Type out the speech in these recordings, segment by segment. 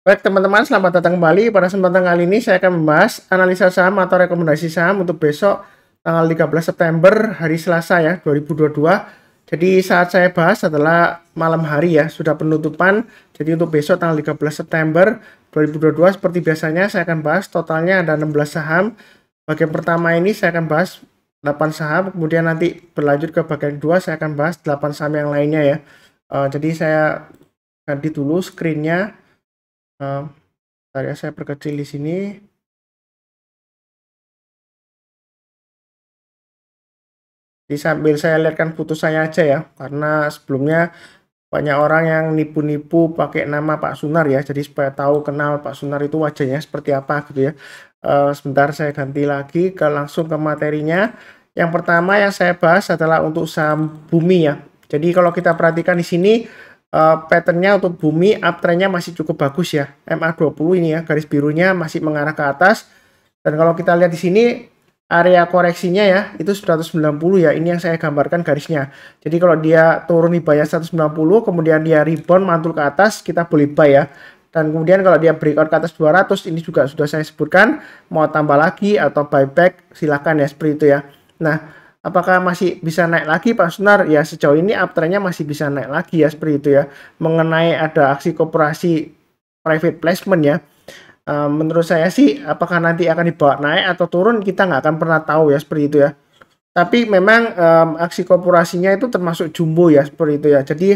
Baik teman-teman, selamat datang kembali. Pada kesempatan kali ini saya akan membahas analisa saham atau rekomendasi saham untuk besok tanggal 13 September hari Selasa ya 2022. Jadi saat saya bahas adalah malam hari ya, sudah penutupan. Jadi untuk besok tanggal 13 September 2022 seperti biasanya saya akan bahas totalnya ada 16 saham. Bagian pertama ini saya akan bahas 8 saham, kemudian nanti berlanjut ke bagian kedua saya akan bahas 8 saham yang lainnya ya. Jadi saya ganti dulu screen-nya. Ya, saya perkecil di sini. Jadi sambil saya lihatkan foto saya aja ya, karena sebelumnya banyak orang yang nipu-nipu pakai nama Pak Sunar ya. Jadi supaya tahu kenal Pak Sunar itu wajahnya seperti apa gitu ya. Sebentar saya ganti lagi langsung ke materinya. Yang pertama yang saya bahas adalah untuk saham Bumi ya. Jadi kalau kita perhatikan di sini patternnya untuk Bumi uptrendnya masih cukup bagus ya. MA20 ini ya, garis birunya masih mengarah ke atas. Dan kalau kita lihat di sini area koreksinya ya itu 190 ya, ini yang saya gambarkan garisnya. Jadi kalau dia turun di bawah 190 kemudian dia rebound mantul ke atas, kita boleh buy ya. Dan kemudian kalau dia breakout ke atas 200 ini juga sudah saya sebutkan, mau tambah lagi atau buyback silakan ya, seperti itu ya. Nah, apakah masih bisa naik lagi Pak Sunar? Ya sejauh ini uptrendnya masih bisa naik lagi ya, seperti itu ya. Mengenai ada aksi koperasi private placement ya, menurut saya sih apakah nanti akan dibawa naik atau turun kita nggak akan pernah tahu ya, seperti itu ya. Tapi memang aksi korporasinya itu termasuk jumbo ya, seperti itu ya. Jadi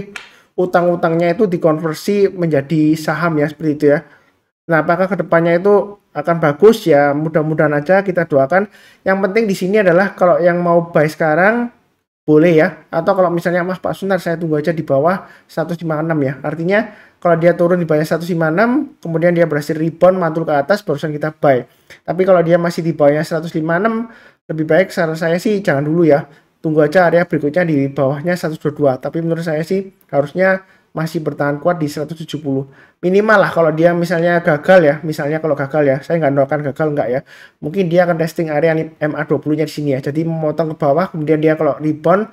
utang-utangnya itu dikonversi menjadi saham ya, seperti itu ya. Nah, apakah kedepannya itu akan bagus ya, mudah-mudahan aja, kita doakan. Yang penting di sini adalah kalau yang mau buy sekarang boleh ya, atau kalau misalnya Mas Pak Sunar saya tunggu aja di bawah 156 ya. Artinya kalau dia turun di bawah 156 kemudian dia berhasil rebound mantul ke atas barusan kita buy. Tapi kalau dia masih di bawahnya 156 lebih baik saran saya sih jangan dulu ya. Tunggu aja area berikutnya di bawahnya 122. Tapi menurut saya sih harusnya masih bertahan kuat di 170 minimal lah. Kalau dia misalnya gagal ya, misalnya kalau gagal ya, saya nggak doakan gagal enggak ya, mungkin dia akan testing area MA20 nya di sini ya, jadi memotong ke bawah kemudian dia kalau rebound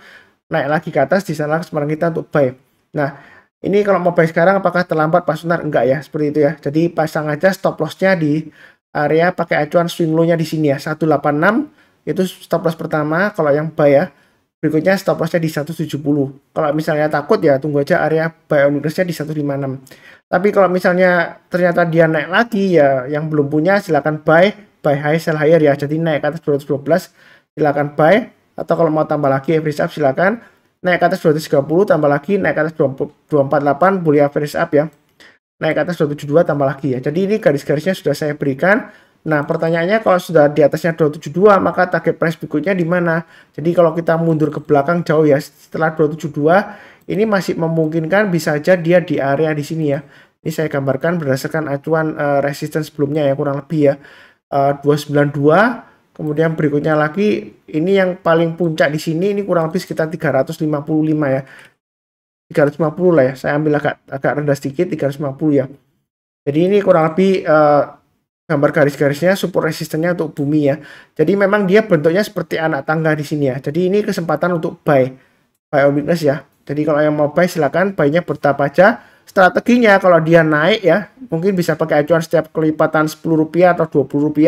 naik lagi ke atas, di sana kesempatan kita untuk buy. Nah ini kalau mau buy sekarang apakah terlambat Pak Sunar? Enggak ya, seperti itu ya. Jadi pasang aja stop lossnya di area pakai acuan swing low nya di sini ya, 186 itu stop loss pertama kalau yang buy ya. Berikutnya stop lossnya di 170. Kalau misalnya takut ya tunggu aja area buy on weakness-nya di 156. Tapi kalau misalnya ternyata dia naik lagi ya, yang belum punya silakan buy high sell higher ya. Jadi naik ke atas 212 silakan buy, atau kalau mau tambah lagi average up silakan naik ke atas 230 tambah lagi, naik ke atas 248 boleh average up ya. Naik ke atas 272 tambah lagi ya. Jadi ini garis-garisnya sudah saya berikan. Nah, pertanyaannya kalau sudah di atasnya 272, maka target price berikutnya di mana? Jadi kalau kita mundur ke belakang jauh ya, setelah 272, ini masih memungkinkan bisa aja dia di area di sini ya. Ini saya gambarkan berdasarkan acuan resistance sebelumnya ya, kurang lebih ya. 292, kemudian berikutnya lagi, ini yang paling puncak di sini, ini kurang lebih sekitar 355 ya. 350 lah ya, saya ambil agak rendah sedikit, 350 ya. Jadi ini kurang lebih gambar garis-garisnya support resistennya untuk Bumi ya. Jadi memang dia bentuknya seperti anak tangga di sini ya. Jadi ini kesempatan untuk buy on weakness ya. Jadi kalau yang mau buy silakan buy-nya bertahap aja. Strateginya kalau dia naik ya, mungkin bisa pakai acuan setiap kelipatan Rp10 atau Rp20,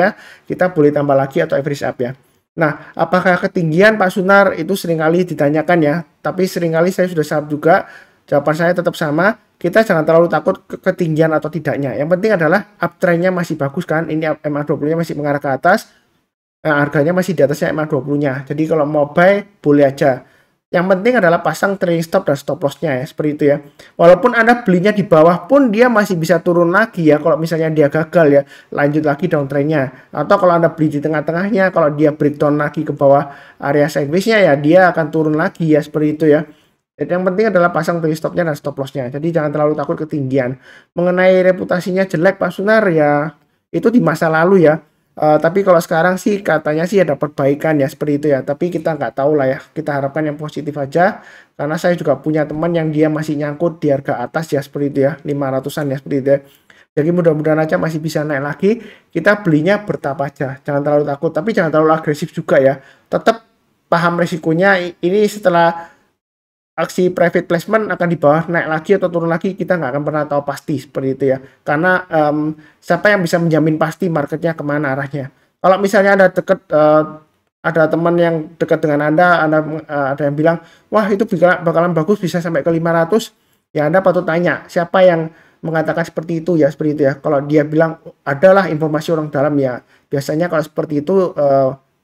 kita boleh tambah lagi atau average up ya. Nah, apakah ketinggian Pak Sunar itu seringkali ditanyakan ya, tapi seringkali saya sudah jawab juga. Jawaban saya tetap sama, kita jangan terlalu takut ketinggian atau tidaknya. Yang penting adalah uptrendnya masih bagus kan, ini MA20-nya masih mengarah ke atas, harganya masih di atasnya MA20-nya. Jadi kalau mau buy, boleh aja. Yang penting adalah pasang trailing stop dan stop loss-nya ya, seperti itu ya. Walaupun Anda belinya di bawah pun dia masih bisa turun lagi ya, kalau misalnya dia gagal ya, lanjut lagi downtrend-nya. Atau kalau Anda beli di tengah-tengahnya, kalau dia breakdown lagi ke bawah area sideways-nya ya, dia akan turun lagi ya, seperti itu ya. Jadi yang penting adalah pasang trailing stop-nya dan stop loss-nya. Jadi jangan terlalu takut ketinggian. Mengenai reputasinya jelek Pak Sunar ya, itu di masa lalu ya. Tapi kalau sekarang sih katanya sih ada perbaikan ya, seperti itu ya. Tapi kita nggak tahu lah ya. Kita harapkan yang positif aja. Karena saya juga punya teman yang dia masih nyangkut di harga atas ya, seperti itu ya. 500-an ya, seperti itu ya. Jadi mudah-mudahan aja masih bisa naik lagi. Kita belinya bertahap aja. Jangan terlalu takut. Tapi jangan terlalu agresif juga ya. Tetap paham resikonya. Ini setelah aksi private placement akan di bawah naik lagi atau turun lagi, kita nggak akan pernah tahu pasti seperti itu ya. Karena siapa yang bisa menjamin pasti marketnya kemana arahnya. Kalau misalnya ada teman yang dekat dengan Anda ada yang bilang, wah itu bakalan bagus bisa sampai ke 500, ya Anda patut tanya siapa yang mengatakan seperti itu ya, seperti itu ya. Kalau dia bilang adalah informasi orang dalam ya, biasanya kalau seperti itu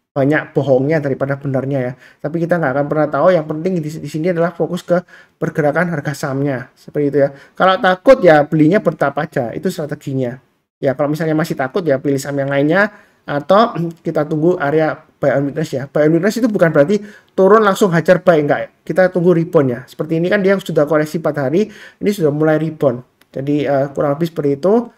banyak bohongnya daripada benarnya ya. Tapi kita nggak akan pernah tahu. Yang penting di sini adalah fokus ke pergerakan harga sahamnya seperti itu ya. Kalau takut ya belinya bertahap aja, itu strateginya. Ya kalau misalnya masih takut ya pilih saham yang lainnya atau kita tunggu area buy on weakness ya. Buy on weakness itu bukan berarti turun langsung hajar buy, enggak. Kita tunggu rebound ya. Seperti ini kan dia sudah koreksi 4 hari, ini sudah mulai rebound. Jadi kurang lebih seperti itu.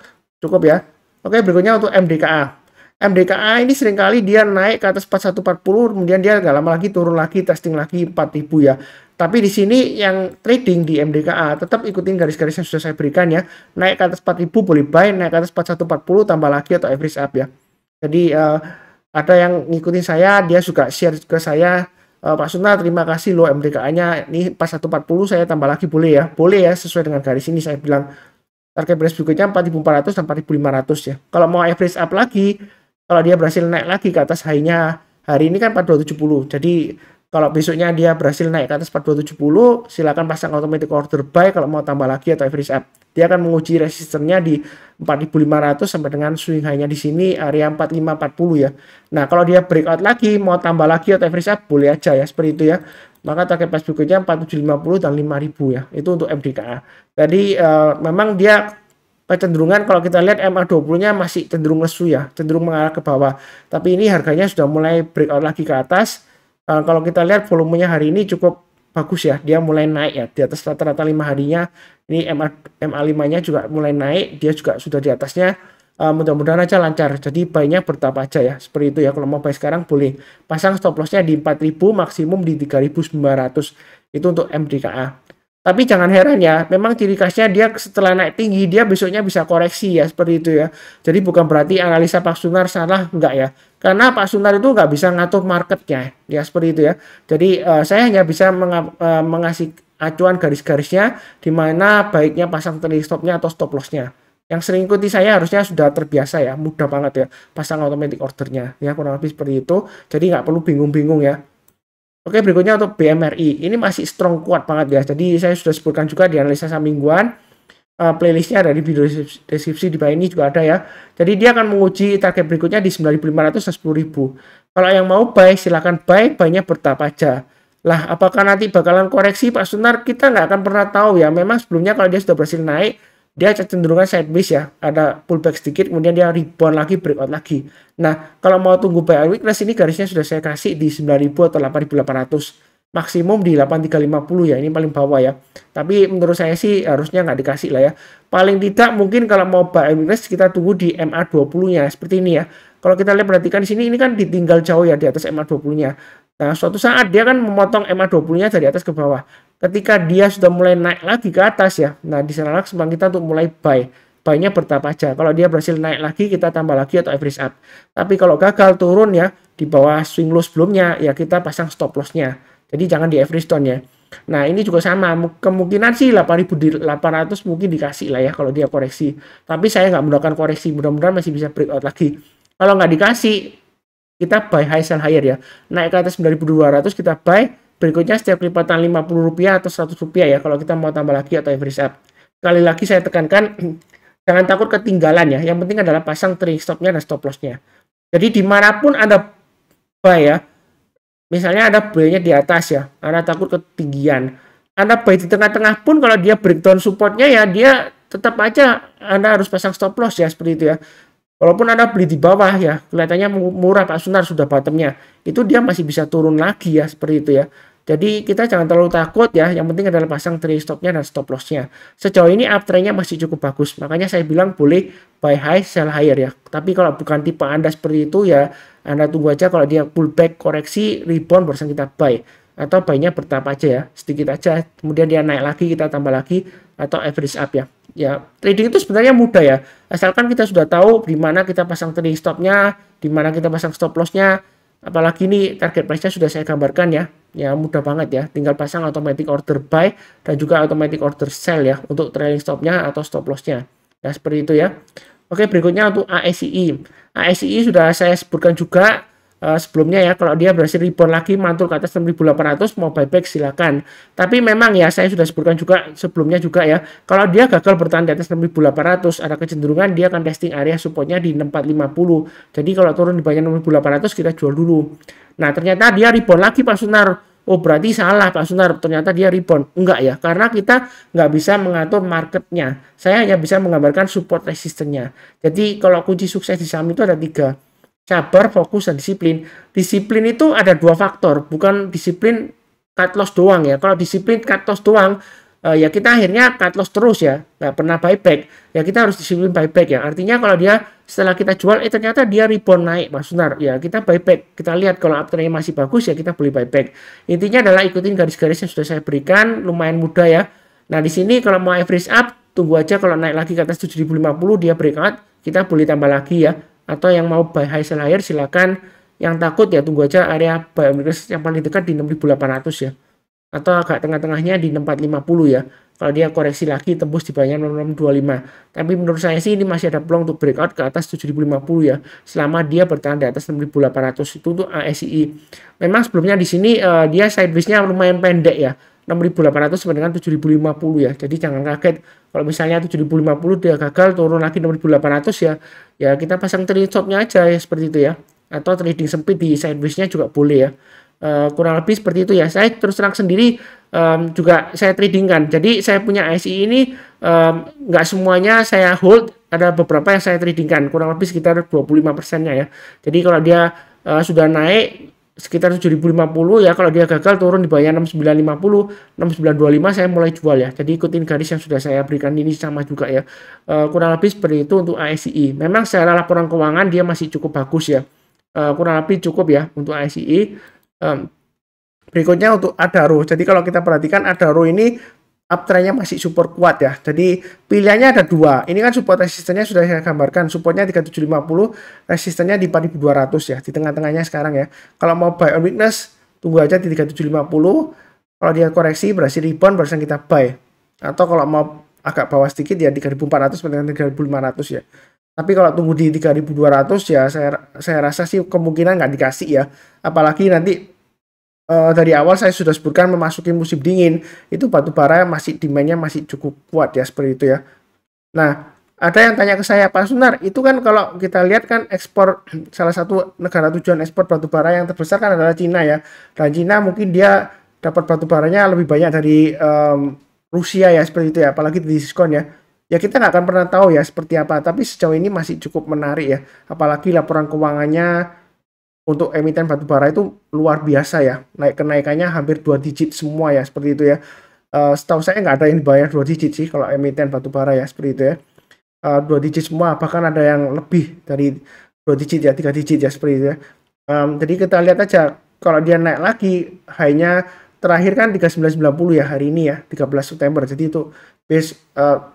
Cukup ya. Oke, berikutnya untuk MDKA. MDKA ini seringkali dia naik ke atas 4140, kemudian dia nggak lama lagi turun lagi, testing lagi 4000 ya. Tapi di sini yang trading di MDKA tetap ikutin garis-garis yang sudah saya berikan ya. Naik ke atas 4000 boleh buy, naik ke atas 4140 tambah lagi atau average up ya. Jadi ada yang ngikutin saya, dia juga share ke saya, Pak Sunar terima kasih loh MDKA-nya ini 4140 saya tambah lagi boleh ya. Boleh ya, sesuai dengan garis ini saya bilang. Target price berikutnya 4400 dan 4500 ya. Kalau mau average up lagi, kalau dia berhasil naik lagi ke atas high-nya hari ini kan 4270. Jadi kalau besoknya dia berhasil naik ke atas 4270, silakan pasang automatic order buy kalau mau tambah lagi atau average up. Dia akan menguji resistennya di 4500 sampai dengan swing high-nya di sini area 4540 ya. Nah, kalau dia breakout lagi mau tambah lagi atau average up boleh aja ya, seperti itu ya. Maka target price berikutnya 4750 dan 5000 ya. Itu untuk MDKA. Jadi memang dia kecenderungan kalau kita lihat MA20-nya masih cenderung lesu ya, cenderung mengarah ke bawah. Tapi ini harganya sudah mulai breakout lagi ke atas. Kalau kita lihat volumenya hari ini cukup bagus ya, dia mulai naik ya di atas rata-rata 5 harinya. Ini MA5-nya juga mulai naik, dia juga sudah di atasnya. Mudah-mudahan aja lancar. Jadi buy-nya bertahap aja ya, seperti itu ya. Kalau mau buy sekarang boleh pasang stop loss-nya di 4000, maksimum di 3900. Itu untuk MDKA. Tapi jangan heran ya, memang ciri khasnya dia setelah naik tinggi, dia besoknya bisa koreksi ya, seperti itu ya. Jadi bukan berarti analisa Pak Sunar salah, enggak ya. Karena Pak Sunar itu nggak bisa ngatur marketnya, ya seperti itu ya. Jadi saya hanya bisa mengasih acuan garis-garisnya, di mana baiknya pasang trailing stop-nya atau stop loss-nya. Yang sering ikuti saya harusnya sudah terbiasa ya, mudah banget ya, pasang automatic ordernya. Ya kurang lebih seperti itu, jadi nggak perlu bingung-bingung ya. Oke, berikutnya untuk BMRI. Ini masih strong kuat banget ya. Jadi saya sudah sebutkan juga di analisa saham mingguan. Playlistnya ada di video deskripsi di bawah ini juga ada ya. Jadi dia akan menguji target berikutnya di 9.500 dan 10.000. Kalau yang mau buy, silakan buy. Buy-nya bertahap aja. Lah, apakah nanti bakalan koreksi Pak Sunar? Kita nggak akan pernah tahu ya. Memang sebelumnya kalau dia sudah berhasil naik, dia cenderungan sideways ya, ada pullback sedikit, kemudian dia rebound lagi, breakout lagi. Nah, kalau mau tunggu buy on weakness, ini garisnya sudah saya kasih di 9.000 atau 8.800, maksimum di 8.350 ya, ini paling bawah ya. Tapi menurut saya sih harusnya nggak dikasih lah ya. Paling tidak mungkin kalau mau buy on weakness, kita tunggu di MA20-nya, seperti ini ya. Kalau kita lihat perhatikan di sini, ini kan ditinggal jauh ya di atas MA20-nya. Nah, suatu saat dia kan memotong MA20-nya dari atas ke bawah. Ketika dia sudah mulai naik lagi ke atas ya, nah di sana kesempatan kita untuk mulai buy. Buy-nya bertahap aja. Kalau dia berhasil naik lagi, kita tambah lagi atau average up. Tapi kalau gagal turun ya, di bawah swing low sebelumnya, ya kita pasang stop loss-nya. Jadi jangan di average down ya. Nah, ini juga sama. Kemungkinan sih 8.800 mungkin dikasih lah ya kalau dia koreksi. Tapi saya nggak mendoakan koreksi. Mudah-mudahan masih bisa breakout lagi. Kalau nggak dikasih, kita buy high sell higher ya. Naik ke atas 9.200 kita buy. Berikutnya setiap lipatan Rp50 atau Rp100 ya kalau kita mau tambah lagi atau average up. Sekali lagi saya tekankan, jangan takut ketinggalan ya. Yang penting adalah pasang trailing stop-nya dan stop loss-nya. Jadi dimanapun Anda buy ya, misalnya Anda buy-nya di atas ya, Anda takut ketinggian. Anda buy di tengah-tengah pun kalau dia breakdown support-nya ya, dia tetap aja Anda harus pasang stop loss ya, seperti itu ya. Walaupun Anda beli di bawah ya, kelihatannya murah Pak Sunar sudah bottomnya, itu dia masih bisa turun lagi ya, seperti itu ya. Jadi kita jangan terlalu takut ya, yang penting adalah pasang trailing stop-nya dan stop loss-nya. Sejauh ini uptrend-nya masih cukup bagus, makanya saya bilang boleh buy high, sell higher ya. Tapi kalau bukan tipe Anda seperti itu ya, Anda tunggu aja kalau dia pullback, koreksi, rebound, barusan kita buy. Atau buy-nya bertahap aja ya, sedikit aja, kemudian dia naik lagi, kita tambah lagi, atau average up ya. Ya, trading itu sebenarnya mudah ya, asalkan kita sudah tahu di mana kita pasang trailing stop-nya, di mana kita pasang stop loss-nya. Apalagi ini target price-nya sudah saya gambarkan ya. Ya mudah banget ya, tinggal pasang automatic order buy dan juga automatic order sell ya untuk trailing stop-nya atau stop loss-nya. Ya seperti itu ya. Oke, berikutnya untuk ASII. ASII sudah saya sebutkan juga sebelumnya ya, kalau dia berhasil rebound lagi mantul ke atas 6.800 mau buyback silakan. Tapi memang ya saya sudah sebutkan juga sebelumnya juga ya, kalau dia gagal bertahan di atas 6.800 ada kecenderungan dia akan testing area supportnya di 6450. Jadi kalau turun di bawah 6.800 kita jual dulu. Nah ternyata dia rebound lagi Pak Sunar. Oh berarti salah Pak Sunar, ternyata dia rebound. Enggak ya, karena kita nggak bisa mengatur marketnya. Saya hanya bisa menggambarkan support resistennya. Jadi kalau kunci sukses di saham itu ada 3. Sabar, fokus, dan disiplin. Disiplin itu ada 2 faktor, bukan disiplin cut loss doang ya. Kalau disiplin cut loss doang, ya kita akhirnya cut loss terus ya, nggak pernah buyback. Ya kita harus disiplin buyback ya. Artinya kalau dia setelah kita jual, ternyata dia rebound naik, Mas Sunar. Ya kita buyback. Kita lihat kalau uptrendnya masih bagus ya kita beli buyback. Intinya adalah ikutin garis-garis yang sudah saya berikan, lumayan mudah ya. Nah di sini kalau mau average up, tunggu aja kalau naik lagi ke atas 7.050 dia breakout, kita boleh tambah lagi ya. Atau yang mau buy high sell higher silakan, yang takut ya tunggu aja area buy yang paling dekat di 6.800 ya, atau agak tengah-tengahnya di 450 ya. Kalau dia koreksi lagi tembus di bawahnya 625. Tapi menurut saya sih ini masih ada peluang untuk breakout ke atas 7.050 ya, selama dia bertahan di atas 6.800. Itu untuk ASII. Memang sebelumnya di sini dia sideways-nya lumayan pendek ya, 6.800 sampai dengan 7.050 ya. Jadi jangan kaget kalau misalnya 7.050 dia gagal turun lagi 6.800 ya. Ya kita pasang trading stop-nya aja ya seperti itu ya. Atau trading sempit di sideways-nya juga boleh ya. Kurang lebih seperti itu ya. Saya terus terang sendiri juga saya trading kan. Jadi saya punya ASI ini nggak semuanya saya hold, ada beberapa yang saya trading kan. Kurang lebih sekitar 25%-nya ya. Jadi kalau dia sudah naik sekitar 7.050 ya, kalau dia gagal turun di bawah 6950, 6925 saya mulai jual ya. Jadi ikutin garis yang sudah saya berikan ini sama juga ya. Kurang lebih seperti itu untuk ASI. Memang secara laporan keuangan dia masih cukup bagus ya. Kurang lebih cukup ya untuk ASI. Berikutnya untuk Adaro. Jadi kalau kita perhatikan Adaro ini uptrendnya masih support kuat ya. Jadi pilihannya ada 2. Ini kan support resistennya sudah saya gambarkan. Supportnya 3750, resistennya di 4200 ya. Di tengah-tengahnya sekarang ya. Kalau mau buy on weakness, tunggu aja di 3750. Kalau dia koreksi berhasil rebound, barusan kita buy. Atau kalau mau agak bawah sedikit ya 3400 dengan 3500 ya. Tapi kalau tunggu di 3200 ya saya rasa sih kemungkinan nggak dikasih ya. Apalagi nanti dari awal saya sudah sebutkan memasuki musim dingin, itu batu bara masih demand-nya masih cukup kuat ya seperti itu ya. Nah, ada yang tanya ke saya, Pak Sunar, itu kan kalau kita lihat kan ekspor, salah satu negara tujuan ekspor batu bara yang terbesar kan adalah Cina ya. Dan Cina mungkin dia dapat batu baranya lebih banyak dari Rusia ya seperti itu ya, apalagi di diskon ya. Ya kita nggak akan pernah tahu ya seperti apa, tapi sejauh ini masih cukup menarik ya. Apalagi laporan keuangannya untuk emiten batubara itu luar biasa ya, kenaikannya hampir 2 digit semua ya seperti itu ya. Setahu saya nggak ada yang dibayar 2 digit sih kalau emiten batubara ya seperti itu ya. 2 digit semua, bahkan ada yang lebih dari 2 digit ya, 3 digit ya seperti itu ya. Jadi kita lihat aja kalau dia naik lagi, high-nya terakhir kan 3990 ya hari ini ya, 13 September. Jadi itu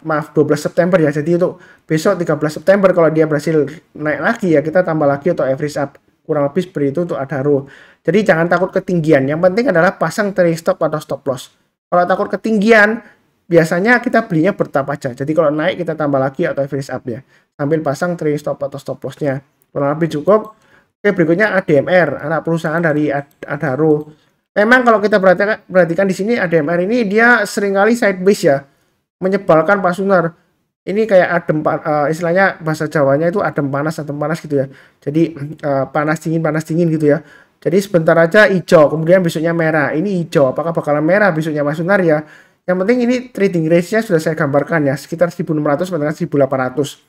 maaf 12 September ya. Jadi itu besok 13 September kalau dia berhasil naik lagi ya kita tambah lagi atau average up. Kurang lebih seperti itu untuk Adaro. Jadi jangan takut ketinggian. Yang penting adalah pasang trailing stop atau stop loss. Kalau takut ketinggian, biasanya kita belinya bertahap aja. Jadi kalau naik kita tambah lagi atau average up ya. Sambil pasang trailing stop atau stop lossnya. Kurang lebih cukup. Oke, berikutnya ADMR, anak perusahaan dari Adaro. Memang kalau kita perhatikan di sini ADMR ini dia seringkali sideways ya. Menyebalkan Pak Sunar. Ini kayak adem, istilahnya bahasa Jawanya itu adem panas gitu ya. Jadi panas dingin gitu ya. Jadi sebentar aja hijau, kemudian besoknya merah. Ini hijau, apakah bakalan merah besoknya Mas Sunar ya? Yang penting ini trading range-nya sudah saya gambarkan ya, sekitar 1600 sampai 1800.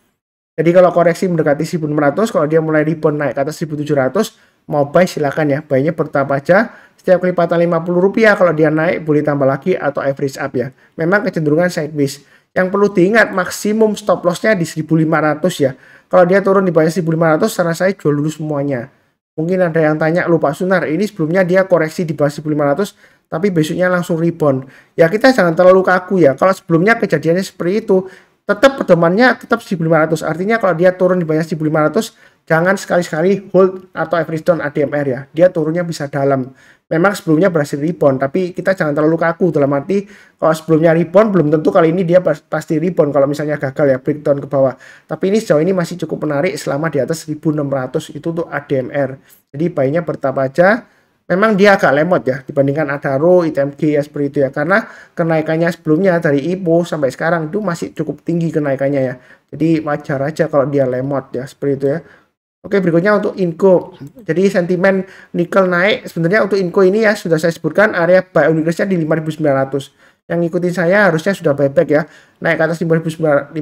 Jadi kalau koreksi mendekati 1600, kalau dia mulai rebound naik ke atas 1700, mau buy silakan ya. Buy-nya bertahap aja. Setiap kelipatan Rp50 kalau dia naik boleh tambah lagi atau average up ya. Memang kecenderungan sideways. Yang perlu diingat maksimum stop loss-nya di 1500 ya. Kalau dia turun di bawah 1500, saran saya jual dulu semuanya. Mungkin ada yang tanya, "Loh Pak Sunar, ini sebelumnya dia koreksi di bawah 1500 tapi besoknya langsung rebound." Ya kita jangan terlalu kaku ya. Kalau sebelumnya kejadiannya seperti itu, tetap pedomannya tetap 1500. Artinya kalau dia turun di bawah 1500, jangan sekali-sekali hold atau average down ADMR ya. Dia turunnya bisa dalam. Memang sebelumnya berhasil rebound, tapi kita jangan terlalu kaku, dalam arti kalau sebelumnya rebound belum tentu kali ini dia pasti rebound kalau misalnya gagal ya breakdown ke bawah. Tapi ini sejauh ini masih cukup menarik selama di atas 1600 itu untuk ADMR. Jadi buy-nya bertahap aja. Memang dia agak lemot ya dibandingkan Adaro, ITMG ya seperti itu ya, karena kenaikannya sebelumnya dari IPO sampai sekarang itu masih cukup tinggi kenaikannya ya. Jadi wajar aja kalau dia lemot ya seperti itu ya. Oke, berikutnya untuk Inco. Jadi sentimen nikel naik. Sebenarnya untuk Inco ini ya sudah saya sebutkan area buy uniqueness-nya di 5.900. Yang ngikutin saya harusnya sudah buyback ya. Naik ke atas 5.900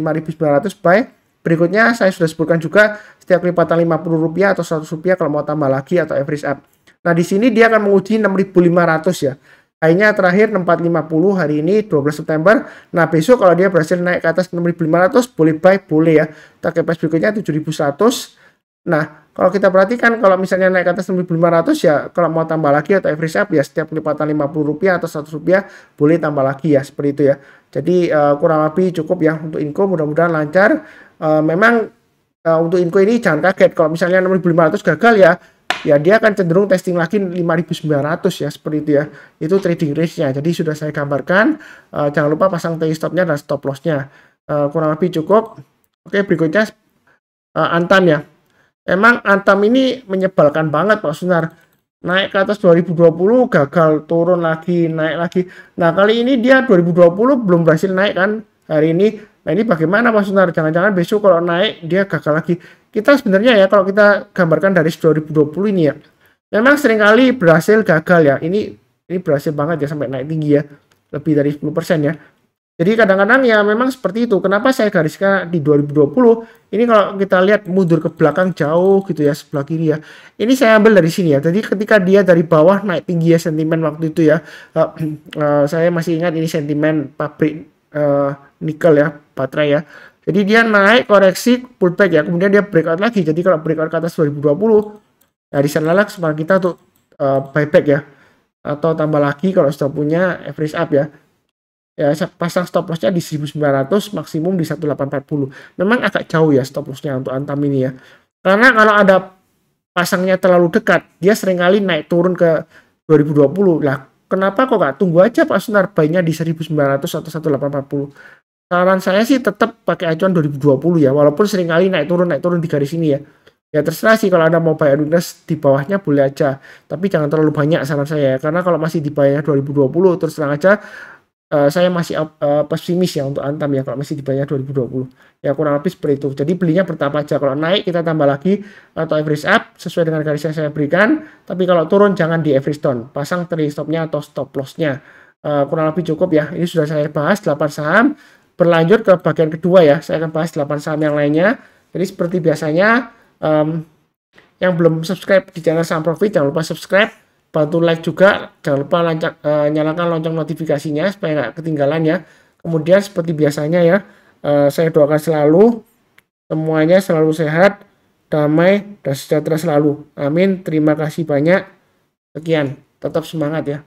buy. Berikutnya saya sudah sebutkan juga setiap kelipatan Rp50 atau Rp100 kalau mau tambah lagi atau average up. Nah, di sini dia akan menguji 6.500 ya. Hanya terakhir 450 hari ini 12 September. Nah, besok kalau dia berhasil naik ke atas 6.500 boleh buy, boleh ya. Target price berikutnya 7.100. Nah, kalau kita perhatikan kalau misalnya naik ke atas 1.500 ya kalau mau tambah lagi atau average up ya setiap kelipatan Rp50 atau Rp100 boleh tambah lagi ya seperti itu ya. Jadi kurang lebih cukup ya untuk Inco, mudah-mudahan lancar. Memang untuk Inco ini jangan kaget kalau misalnya 6.500 gagal ya dia akan cenderung testing lagi 5.900 ya seperti itu ya. Itu trading range-nya. Jadi sudah saya gambarkan, jangan lupa pasang TI stop-nya dan stop loss-nya. Kurang lebih cukup. Oke, berikutnya Antam ya. Emang Antam ini menyebalkan banget Pak Sunar. Naik ke atas 2020 gagal, turun lagi, naik lagi. Nah, kali ini dia 2020 belum berhasil naik kan hari ini. Nah, ini bagaimana Pak Sunar? Jangan-jangan besok kalau naik dia gagal lagi. Kita sebenarnya ya kalau kita gambarkan dari 2020 ini ya. Memang seringkali berhasil gagal ya. Ini berhasil banget ya sampai naik tinggi ya. Lebih dari 10% ya. Jadi kadang-kadang ya memang seperti itu. Kenapa saya gariskan di 2020? Ini kalau kita lihat mundur ke belakang jauh gitu ya, sebelah kiri ya. Ini saya ambil dari sini ya. Jadi ketika dia dari bawah naik tinggi ya sentimen waktu itu ya. Saya masih ingat ini sentimen pabrik nikel ya, baterai ya. Jadi dia naik koreksi pullback ya. Kemudian dia breakout lagi. Jadi kalau breakout ke atas 2020, nah di sanalah kesempatan kita untuk buyback ya. Atau tambah lagi kalau sudah punya average up ya. Ya, pasang stop lossnya di 1900, maksimum di 1840. Memang agak jauh ya stop lossnya untuk Antam ini ya. Karena kalau ada pasangnya terlalu dekat, dia seringkali naik turun ke 2020. Lah, kenapa kok nggak tunggu aja Pak Sunar buy-nya di 1900 atau 1840? Saran saya sih tetap pakai acuan 2020 ya, walaupun seringkali naik turun di garis ini ya. Ya terserah sih kalau Anda mau buy uniqueness di bawahnya boleh aja. Tapi jangan terlalu banyak saran saya ya. Karena kalau masih di buy-nya 2020 terus terang aja saya masih pesimis ya untuk Antam ya kalau masih di buy-nya 2020. Ya kurang lebih seperti itu. Jadi belinya bertahap aja. Kalau naik kita tambah lagi atau average up sesuai dengan garis yang saya berikan. Tapi kalau turun jangan di average down. Pasang trailing stop-nya atau stop loss-nya. Kurang lebih cukup ya. Ini sudah saya bahas 8 saham. Berlanjut ke bagian kedua ya. Saya akan bahas 8 saham yang lainnya. Jadi seperti biasanya yang belum subscribe di channel Saham Profit jangan lupa subscribe. Bantu like juga, jangan lupa nyalakan lonceng notifikasinya supaya nggak ketinggalan ya. Kemudian seperti biasanya ya, saya doakan selalu semuanya selalu sehat, damai, dan sejahtera selalu. Amin. Terima kasih banyak. Sekian, tetap semangat ya.